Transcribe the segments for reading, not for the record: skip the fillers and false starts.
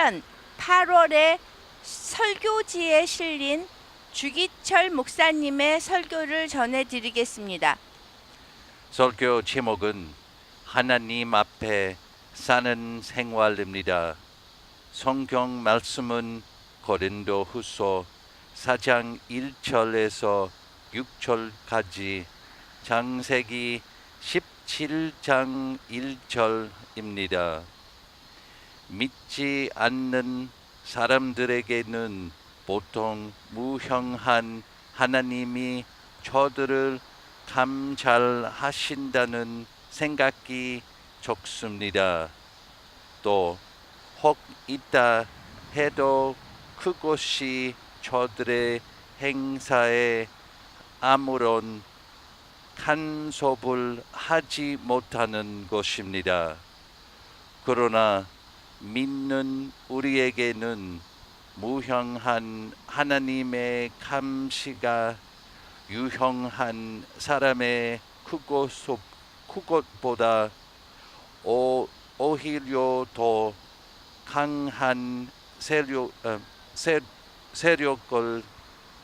2017년 8월에 설교지에 실린 주기철 목사님의 설교를 전해드리겠습니다. 설교 제목은 하나님 앞에 사는 생활입니다. 성경 말씀은 고린도후서 4장 1절에서 6절까지 창세기 17장 1절입니다. 믿지 않는 사람들에게는 보통 무형한 하나님이 저들을 감찰하신다는 생각이 적습니다. 또 혹 있다 해도 그것이 저들의 행사에 아무런 간섭을 하지 못하는 것입니다. 그러나 믿는 우리에게는 무형한 하나님의 감시가 유형한 사람의 그것보다 오히려 더 강한 세력을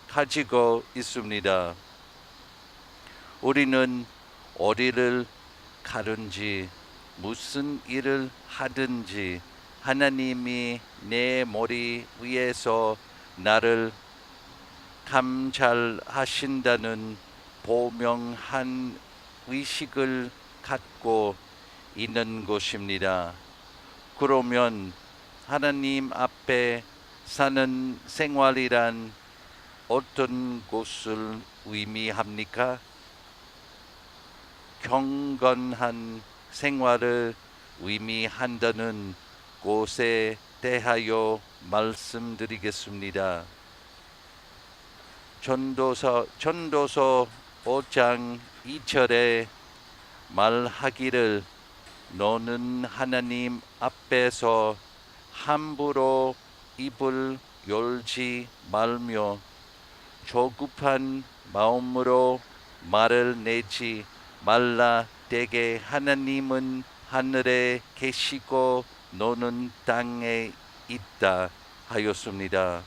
가지고 있습니다. 우리는 어디를 가든지 무슨 일을 하든지 하나님이 내 머리 위에서 나를 감찰하신다는 분명한 의식을 갖고 있는 것입니다. 그러면 하나님 앞에 사는 생활이란 어떤 것을 의미합니까? 경건한 생활을 의미한다는 것에 대하여 말씀드리겠습니다. 전도서 5장 2절에 말하기를 너는 하나님 앞에서 함부로 입을 열지 말며 조급한 마음으로 말을 내지 말라. 대개 하나님은 하늘에 계시고 너는 땅에 있다 하였습니다.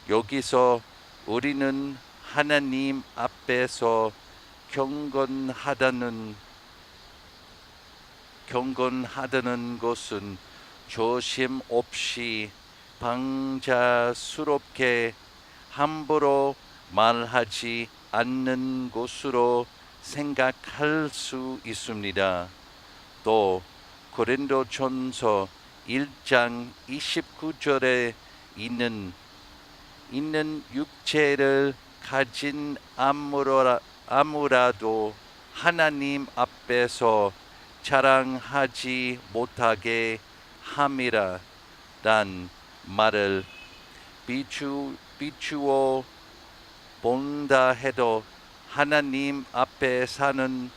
여기서 우리는 하나님 앞에서 경건하다는 것은 조심 없이 방자스럽게 함부로 말하지 않는 것으로 생각할 수 있습니다. 또 고린도전서 1장 29절에 있는 육체를 가진 아무라도 하나님 앞에서 자랑하지 못하게 함이라 란 말을 비추어 본다 해도 하나님 앞에 사는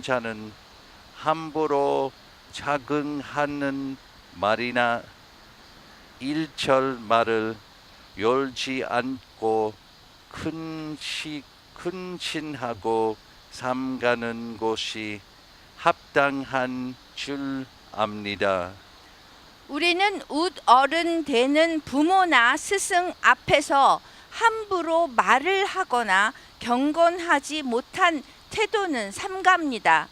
자는 함부로 자긍하는 말이나 일절 말을 열지 않고 근신하고 삼가는 것이 합당한 줄 압니다. 우리는 웃어른 되는 부모나 스승 앞에서 함부로 말을 하거나 경건하지 못한 태도는 삼갑니다.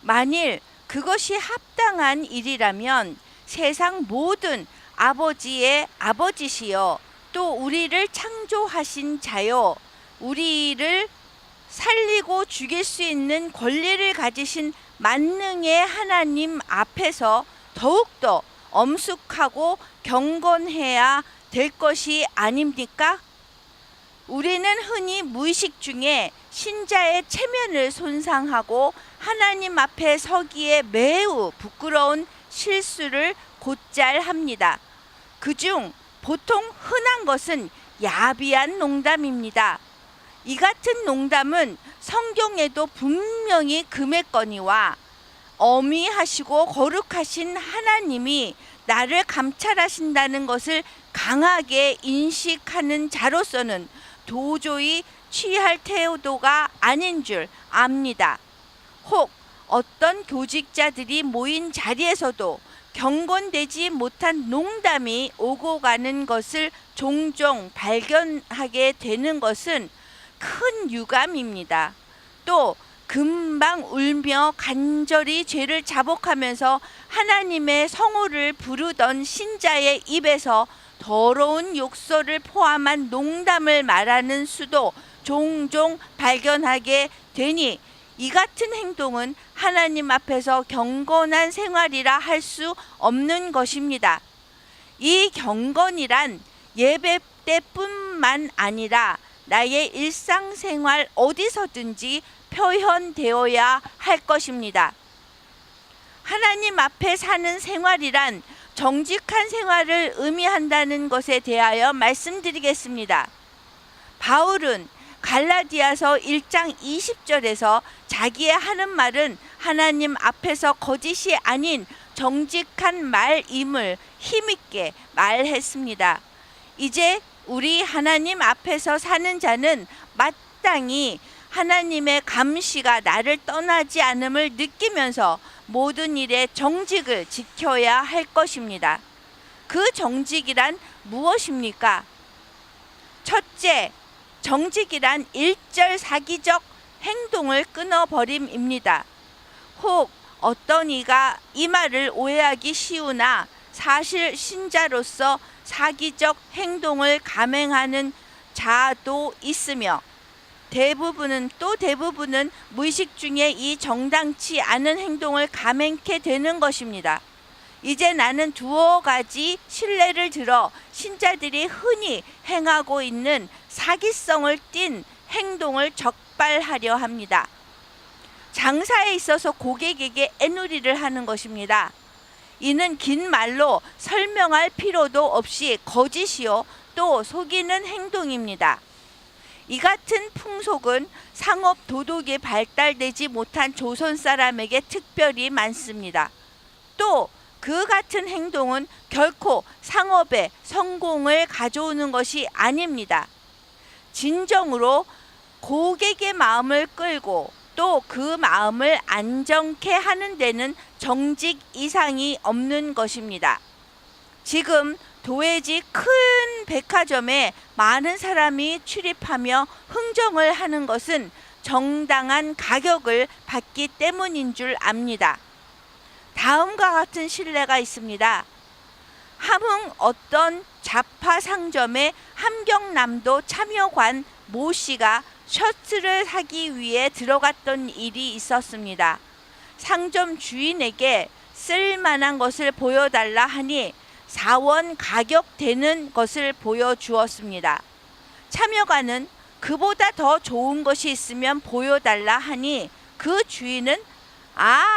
만일 그것이 합당한 일이라면 세상 모든 아버지의 아버지시여 또 우리를 창조하신 자여 우리를 살리고 죽일 수 있는 권리를 가지신 만능의 하나님 앞에서 더욱더 엄숙하고 경건해야 될 것이 아닙니까? 우리는 흔히 무의식 중에 신자의 체면을 손상하고 하나님 앞에 서기에 매우 부끄러운 실수를 곧잘 합니다. 그중 보통 흔한 것은 야비한 농담입니다. 이 같은 농담은 성경에도 분명히 금했거니와 어미하시고 거룩하신 하나님이 나를 감찰하신다는 것을 강하게 인식하는 자로서는 도저히 취할 태도가 아닌 줄 압니다. 혹 어떤 교직자들이 모인 자리에서도 경건되지 못한 농담이 오고 가는 것을 종종 발견하게 되는 것은 큰 유감입니다. 또 금방 울며 간절히 죄를 자복하면서 하나님의 성호를 부르던 신자의 입에서 더러운 욕설을 포함한 농담을 말하는 수도 종종 발견하게 되니 이 같은 행동은 하나님 앞에서 경건한 생활이라 할 수 없는 것입니다. 이 경건이란 예배 때뿐만 아니라 나의 일상생활 어디서든지 표현되어야 할 것입니다. 하나님 앞에 사는 생활이란 정직한 생활을 의미한다는 것에 대하여 말씀드리겠습니다. 바울은 갈라디아서 1장 20절에서 자기의 하는 말은 하나님 앞에서 거짓이 아닌 정직한 말임을 힘있게 말했습니다. 이제 우리 하나님 앞에서 사는 자는 마땅히 하나님의 감시가 나를 떠나지 않음을 느끼면서 모든 일에 정직을 지켜야 할 것입니다. 그 정직이란 무엇입니까? 첫째, 정직이란 일절사기적 행동을 끊어버림입니다. 혹 어떤 이가 이 말을 오해하기 쉬우나 사실 신자로서 사기적 행동을 감행하는 자도 있으며 대부분은 무의식 중에 이 정당치 않은 행동을 감행케 되는 것입니다. 이제 나는 두어 가지 신뢰를 들어 신자들이 흔히 행하고 있는 사기성을 띤 행동을 적발하려 합니다. 장사에 있어서 고객에게 애누리를 하는 것입니다. 이는 긴 말로 설명할 필요도 없이 거짓이요 또 속이는 행동입니다. 이 같은 풍속은 상업 도덕이 발달되지 못한 조선 사람에게 특별히 많습니다. 또 그 같은 행동은 결코 상업의 성공을 가져오는 것이 아닙니다. 진정으로 고객의 마음을 끌고 또 그 마음을 안정케 하는 데는 정직 이상이 없는 것입니다. 지금 도회지 큰 백화점에 많은 사람이 출입하며 흥정을 하는 것은 정당한 가격을 받기 때문인 줄 압니다. 다음과 같은 신뢰가 있습니다. 함흥 어떤 잡화 상점의 함경남도 참여관 모 씨가 셔츠를 사기 위해 들어갔던 일이 있었습니다. 상점 주인에게 쓸만한 것을 보여달라 하니 4원 가격 되는 것을 보여주었습니다. 참여관은 그보다 더 좋은 것이 있으면 보여달라 하니 그 주인은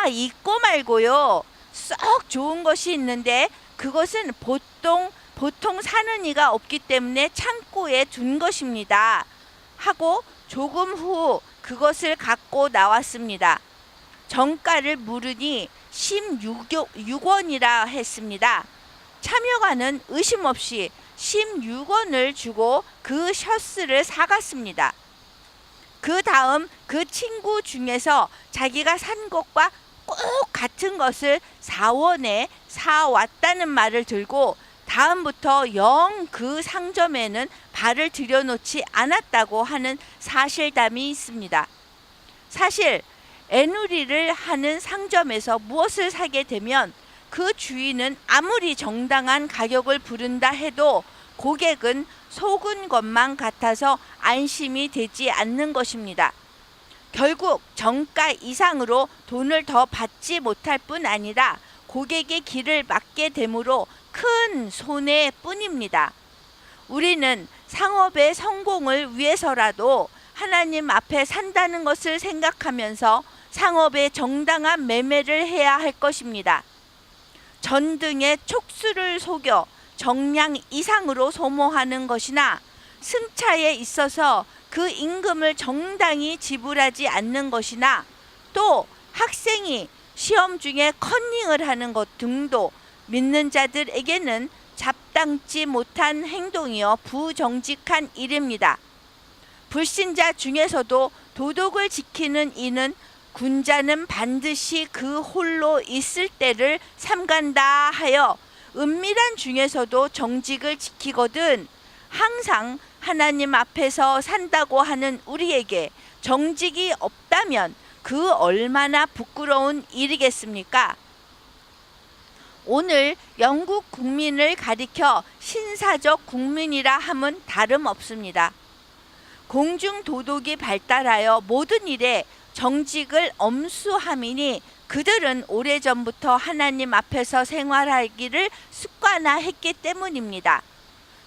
있고 말고요. 썩 좋은 것이 있는데 그것은 보통 사는 이가 없기 때문에 창고에 둔 것입니다. 하고 조금 후 그것을 갖고 나왔습니다. 정가를 물으니 16원이라 했습니다. 참여관은 의심 없이 16원을 주고 그 셔츠를 사갔습니다. 그 다음 그 친구 중에서 자기가 산 것과 꼭 같은 것을 4원에 사왔다는 말을 들고 다음부터 영 그 상점에는 발을 들여놓지 않았다고 하는 사실담이 있습니다. 사실 애누리를 하는 상점에서 무엇을 사게 되면 그 주인은 아무리 정당한 가격을 부른다 해도 고객은 속은 것만 같아서 안심이 되지 않는 것입니다. 결국 정가 이상으로 돈을 더 받지 못할 뿐 아니라 고객의 길을 막게 되므로 큰 손해뿐입니다. 우리는 상업의 성공을 위해서라도 하나님 앞에 산다는 것을 생각하면서 상업의 정당한 매매를 해야 할 것입니다. 전등의 촉수를 속여 정량 이상으로 소모하는 것이나 승차에 있어서 그 임금을 정당히 지불하지 않는 것이나 또 학생이 시험 중에 컨닝을 하는 것 등도 믿는 자들에게는 잡당치 못한 행동이요 부정직한 일입니다. 불신자 중에서도 도덕을 지키는 이는 군자는 반드시 그 홀로 있을 때를 삼간다 하여 은밀한 중에서도 정직을 지키거든 항상 하나님 앞에서 산다고 하는 우리에게 정직이 없다면 그 얼마나 부끄러운 일이겠습니까? 오늘 영국 국민을 가리켜 신사적 국민이라 함은 다름없습니다. 공중도덕이 발달하여 모든 일에 정직을 엄수함이니 그들은 오래전부터 하나님 앞에서 생활하기를 습관화했기 때문입니다.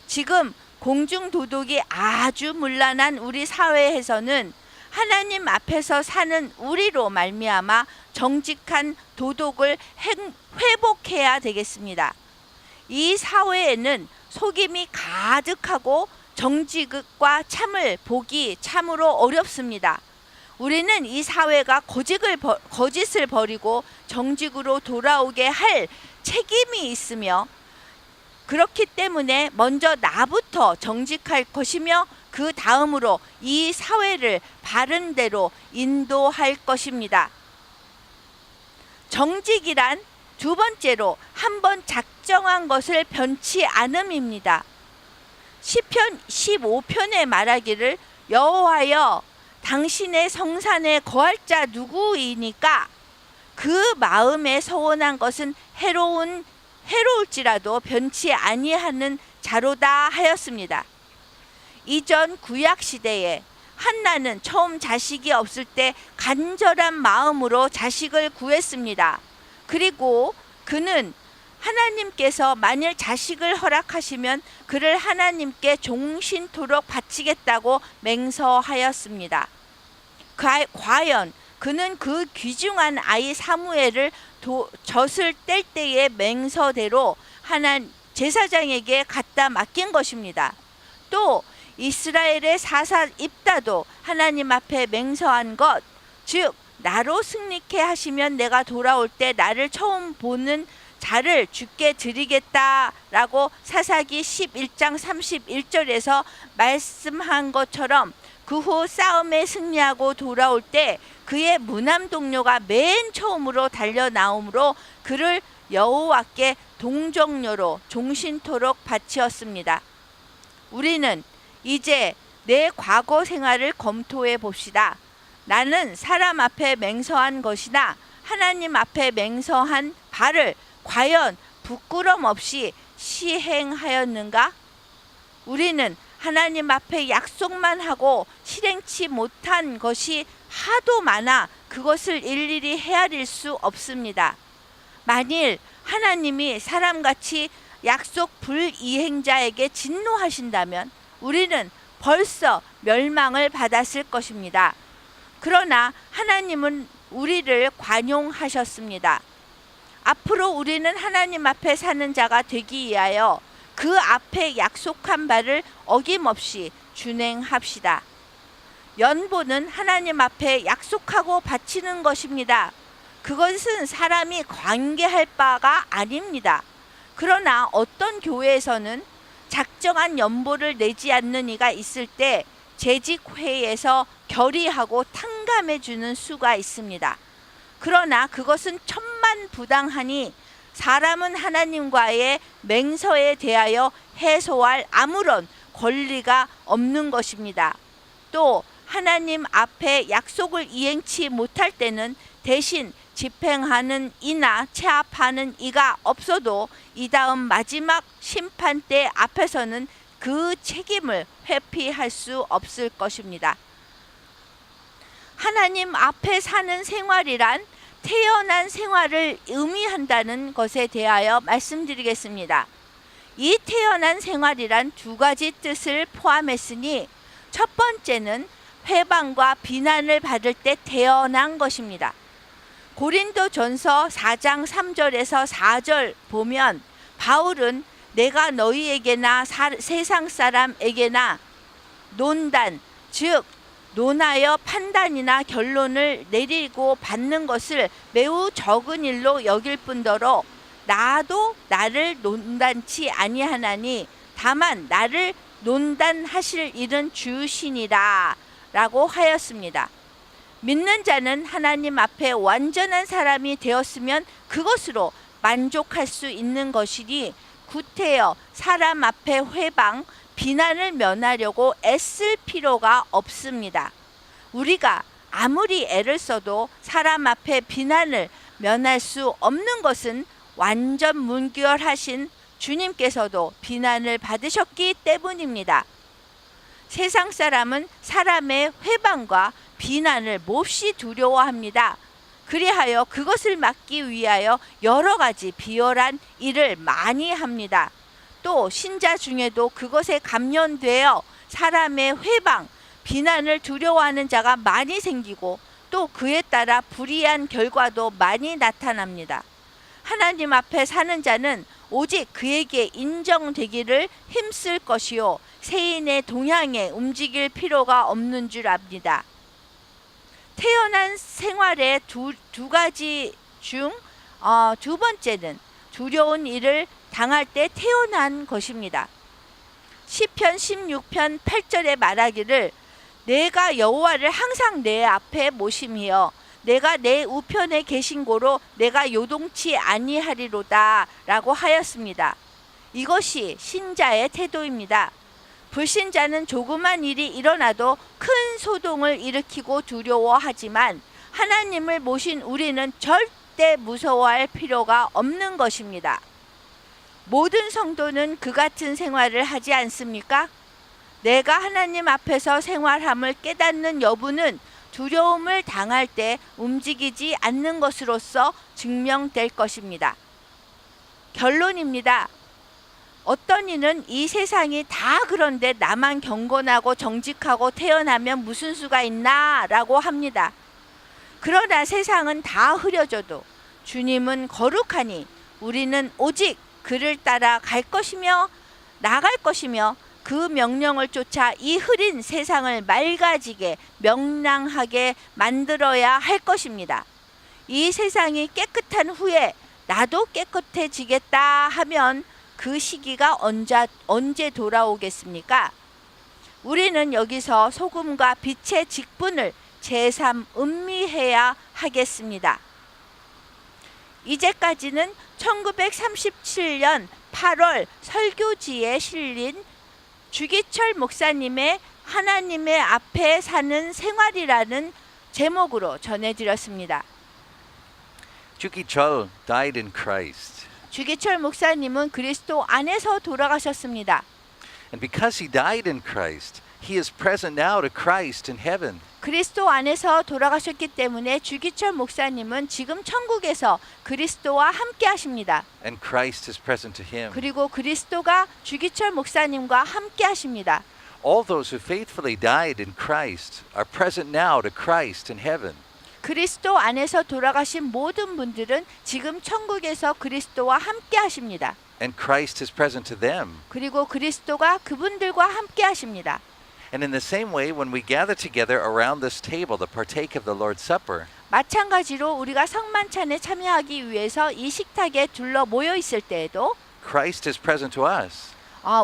지금 공중도덕이 아주 문란한 우리 사회에서는 하나님 앞에서 사는 우리로 말미암아 정직한 도덕을 회복해야 되겠습니다. 이 사회에는 속임이 가득하고 정직과 참을 보기 참으로 어렵습니다. 우리는 이 사회가 거짓을 버리고 정직으로 돌아오게 할 책임이 있으며 그렇기 때문에 먼저 나부터 정직할 것이며 그 다음으로 이 사회를 바른 대로 인도할 것입니다. 정직이란 두 번째로 한번 작정한 것을 변치 않음입니다. 시편 15편에 말하기를 여호와여 당신의 성산에 거할 자 누구이니까 그 마음에 서원한 것은 해로울지라도 변치 아니하는 자로다 하였습니다. 이전 구약 시대에 한나는 처음 자식이 없을 때 간절한 마음으로 자식을 구했습니다. 그리고 그는 하나님께서 만일 자식을 허락하시면 그를 하나님께 종신토록 바치겠다고 맹서하였습니다. 과연 그는 그 귀중한 아이 사무엘을 젖을 뗄 때의 맹서대로 제사장에게 갖다 맡긴 것입니다. 또 이스라엘의 사사 입다도 하나님 앞에 맹서한 것, 즉 나로 승리케 하시면 내가 돌아올 때 나를 처음 보는 자를 주께 드리겠다라고 사사기 11장 31절에서 말씀한 것처럼 그 후 싸움에 승리하고 돌아올 때 그의 무남 동료가 맨 처음으로 달려 나오므로 그를 여호와께 동정녀로 종신토록 바치었습니다. 우리는 이제 내 과거 생활을 검토해 봅시다. 나는 사람 앞에 맹서한 것이나 하나님 앞에 맹서한 바를 과연 부끄럼 없이 시행하였는가? 우리는 하나님 앞에 약속만 하고 실행치 못한 것이 하도 많아 그것을 일일이 헤아릴 수 없습니다. 만일 하나님이 사람같이 약속 불이행자에게 진노하신다면 우리는 벌써 멸망을 받았을 것입니다. 그러나 하나님은 우리를 관용하셨습니다. 앞으로 우리는 하나님 앞에 사는 자가 되기 위하여 그 앞에 약속한 바를 어김없이 준행합시다. 연보는 하나님 앞에 약속하고 바치는 것입니다. 그것은 사람이 관계할 바가 아닙니다. 그러나 어떤 교회에서는 작정한 연보를 내지 않는 이가 있을 때 재직회에서 결의하고 탕감해 주는 수가 있습니다. 그러나 그것은 천만부당하니 사람은 하나님과의 맹서에 대하여 해소할 아무런 권리가 없는 것입니다. 또 하나님 앞에 약속을 이행치 못할 때는 대신 집행하는 이나 체압하는 이가 없어도 이 다음 마지막 심판대 앞에서는 그 책임을 회피할 수 없을 것입니다. 하나님 앞에 사는 생활이란 태어난 생활을 의미한다는 것에 대하여 말씀드리겠습니다. 이 태어난 생활이란 두 가지 뜻을 포함했으니 첫 번째는 회방과 비난을 받을 때 태어난 것입니다. 고린도전서 4장 3절에서 4절 보면 바울은 내가 너희에게나 세상 사람에게나 논단, 즉 논하여 판단이나 결론을 내리고 받는 것을 매우 적은 일로 여길 뿐더러 나도 나를 논단치 아니하나니 다만 나를 논단하실 일은 주시니라 라고 하였습니다. 믿는 자는 하나님 앞에 완전한 사람이 되었으면 그것으로 만족할 수 있는 것이니 구태여 사람 앞에 회방, 비난을 면하려고 애쓸 필요가 없습니다. 우리가 아무리 애를 써도 사람 앞에 비난을 면할 수 없는 것은 완전 무결하신 주님께서도 비난을 받으셨기 때문입니다. 세상 사람은 사람의 회방과 비난을 몹시 두려워합니다. 그리하여 그것을 막기 위하여 여러 가지 비열한 일을 많이 합니다. 또 신자 중에도 그것에 감염되어 사람의 회방, 비난을 두려워하는 자가 많이 생기고 또 그에 따라 불의한 결과도 많이 나타납니다. 하나님 앞에 사는 자는 오직 그에게 인정되기를 힘쓸 것이요 세인의 동향에 움직일 필요가 없는 줄 압니다. 태어난 생활의 두 가지 중 두 번째는 두려운 일을 당할 때 태어난 것입니다. 시편 16편 8절에 말하기를 내가 여호와를 항상 내 앞에 모심이여 내가 내 우편에 계신 고로 내가 요동치 아니하리로다 라고 하였습니다. 이것이 신자의 태도입니다. 불신자는 조그만 일이 일어나도 큰 소동을 일으키고 두려워하지만 하나님을 모신 우리는 절대 무서워할 필요가 없는 것입니다. 모든 성도는 그 같은 생활을 하지 않습니까? 내가 하나님 앞에서 생활함을 깨닫는 여부는 두려움을 당할 때 움직이지 않는 것으로서 증명될 것입니다. 결론입니다. 어떤 이는 이 세상이 다 그런데 나만 경건하고 정직하고 태어나면 무슨 수가 있나 라고 합니다. 그러나 세상은 다 흐려져도 주님은 거룩하니 우리는 오직 그를 따라 갈 것이며 나갈 것이며 그 명령을 쫓아 이 흐린 세상을 맑아지게 명랑하게 만들어야 할 것입니다. 이 세상이 깨끗한 후에 나도 깨끗해지겠다 하면 그 시기가 언제 돌아오겠습니까? 우리는 여기서 소금과 빛의 직분을 제삼 음미해야 하겠습니다. 이제까지는 1937년 8월 설교지에 실린 주기철 목사님의 하나님의 앞에 사는 생활이라는 제목으로 전해드렸습니다. 주기철 died in Christ. 주기철 목사님은 그리스도 안에서 돌아가셨습니다. And because he died in Christ, he is present now to Christ in heaven. 그리스도 안에서 돌아가셨기 때문에 주기철 목사님은 지금 천국에서 그리스도와 함께 하십니다. And Christ is present to him. 그리고 그리스도가 주기철 목사님과 함께 하십니다. All those who faithfully died in Christ are present now to Christ in heaven. 그리스도 안에서 돌아가신 모든 분들은 지금 천국에서 그리스도와 함께 하십니다. And Christ is present to them. 그리고 그리스도가 그분들과 함께 하십니다. And in the same way, when we gather together around this table to partake of the Lord's Supper, 마찬가지로 우리가 성만찬에 참여하기 위해서 이 식탁에 둘러 모여 있을 때에도 Christ is present to us.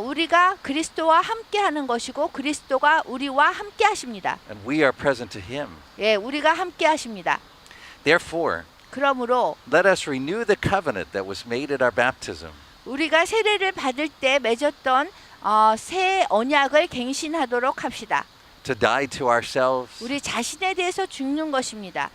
우리가 그리스도와 함께 하는 것이고 그리스도가 우리와 함께 하십니다. And we are present to him. 예, 우리가 함께 하십니다. Therefore, 그러므로 let us renew the covenant that was made at our baptism. 우리가 세례를 받을 때 맺었던 새 언약을 갱신하도록 합시다. To die to ourselves, 우리 자신에 대해서 죽는 것입니다.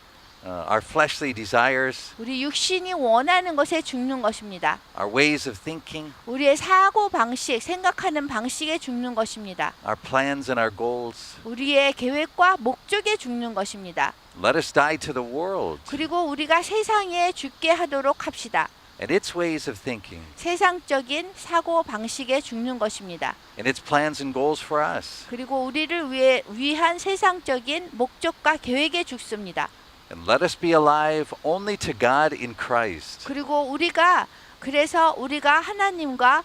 our fleshly desires, 우리 육신이 원하는 것에 죽는 것입니다. our ways of thinking, 우리의 사고 방식, 생각하는 방식에 죽는 것입니다. our plans and our goals. 우리의 계획과 목적에 죽는 것입니다. Let us die to the world 그리고 우리가 세상에 죽게 하도록 합시다. and its ways of thinking 세상적인 사고 방식에 죽는 것입니다. and its plans and goals for us. 그리고 우리를 위한 세상적인 목적과 계획에 죽습니다. And let us be alive only to God in Christ. 그리고 그래서 우리가 하나님과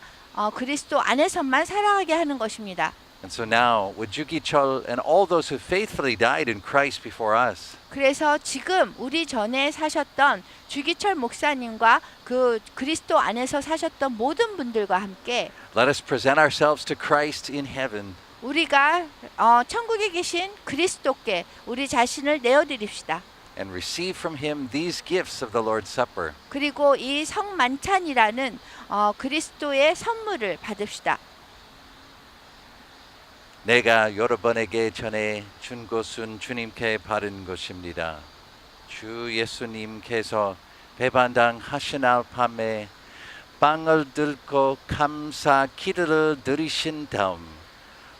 그리스도 안에서만 살아가게 하는 것입니다. And so now, with Jugichol and all those who faithfully died in Christ before us, 그래서 지금 우리 전에 사셨던 주기철 목사님과 그 그리스도 안에서 사셨던 모든 분들과 함께 let us present ourselves to Christ in heaven. 우리가 천국에 계신 그리스도께 우리 자신을 내어드립시다. and receive from him these gifts of the Lord's Supper. 그리고 이 성만찬이라는 그리스도의 선물을 받읍시다. 내가 여러분에게 전해 준 것은 주님께 바른 것입니다. 주 예수님께서 배반당 하시날 밤에 빵을 들고 감사 기도를 드리신 다음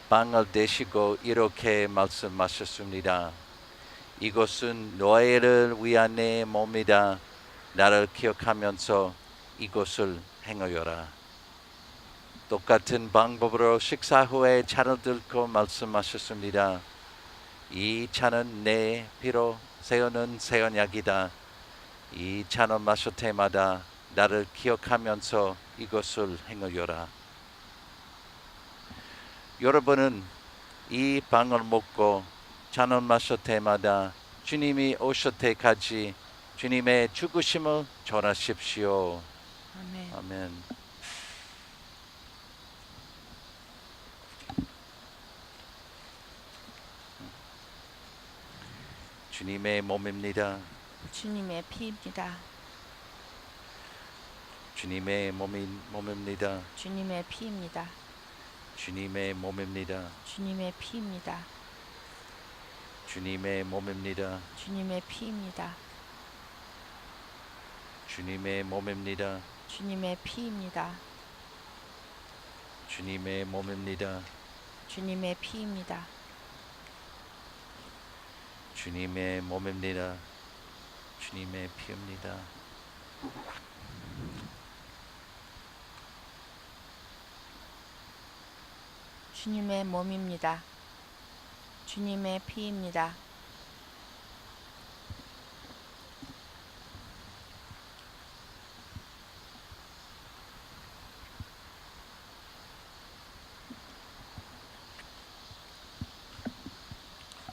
빵을 대시고 이렇게 말씀하셨습니다. 이것은 너희를 위한 내 몸이다. 나를 기억하면서 이것을 행하여라. 똑같은 방법으로 식사 후에 잔을 들고 말씀하셨습니다. 이 잔은 내 피로 세우는 새 언약이다. 이 잔을 마실 때마다 나를 기억하면서 이것을 행하여라. 여러분은 이 빵을 먹고 잔을 마실 때마다 주님이 오실 때까지 주님의 죽으심을 전하십시오. 아멘. 아멘. 주님의 몸입니다. 주님의 피입니다. 주님의 몸입니다. 주님의 피입니다. 주님의 몸입니다. 주님의 피입니다. 주님의 몸입니다. 주님의 피입니다. 주님의 몸입니다. 주님의 피입니다. 주님의 몸입니다. 주님의 피입니다. 주님의 몸입니다. 주님의 피입니다. 주님의 몸입니다. 주님의 피입니다.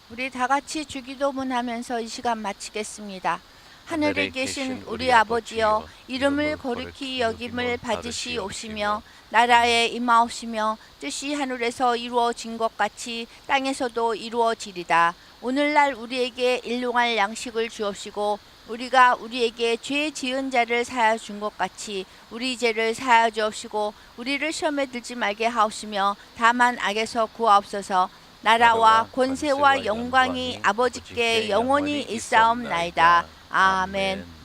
우리 다 같이 주기도문 하면서 이 시간 마치겠습니다. 하늘에 계신 우리 아버지여, 이름을 거룩히 여김을 받으시옵시며 나라에 임하옵시며 뜻이 하늘에서 이루어진 것 같이 땅에서도 이루어지리다. 오늘날 우리에게 일용할 양식을 주옵시고 우리가 우리에게 죄 지은 자를 사하여 준 것 같이 우리 죄를 사하여 주옵시고 우리를 시험에 들지 말게 하옵시며 다만 악에서 구하옵소서. 나라와 권세와 영광이 아버지께 영원히 있사옵나이다. 아멘.